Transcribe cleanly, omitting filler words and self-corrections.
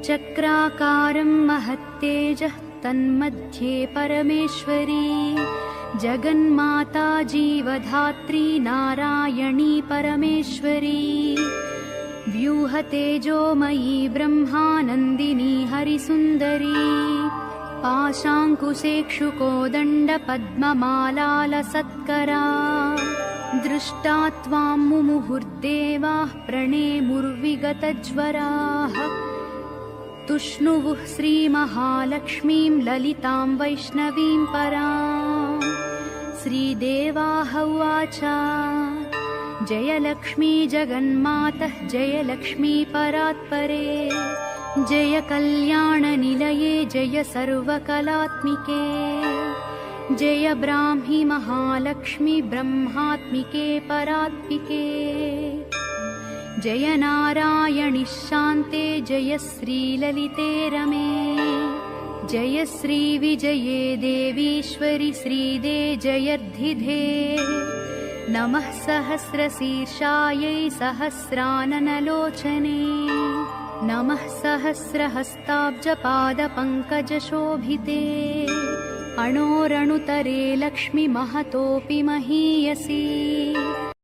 चक्राकारं महत्तेजः तन्मध्ये परमेश्वरी जगन्माता जीवधात्री नारायणी परमेश्वरी व्यूहतेजोमयी ब्रह्मानन्दिनी हरिसुन्दरी पाशाङ्कुशेक्षुकोदण्डपद्ममालालसत्करा दृष्टा त्वां मुमुहुर्देवाः प्रणेमुर्विगतज्वराः तुष्णुवुः श्रीमहालक्ष्मीं ललितां वैष्णवीं पराम् श्रीदेवाः उवाच जय लक्ष्मी जगन्मातः जय लक्ष्मी परात्परे जय कल्याणनिलये जय सर्वकलात्मिके जय ब्राह्मी महालक्ष्मी ब्रह्मात्मिके परात्मिके जय नारायणि शान्ते जय श्रीललिते रमे जय श्रीविजये देवीश्वरि श्रीदे जयर्धिधे नमः सहस्रशीर्षायै सहस्राननलोचने नमः सहस्रहस्ताब्जपादपङ्कजशोभिते अणोरणुतरे लक्ष्मी महतोऽपि महीयसी।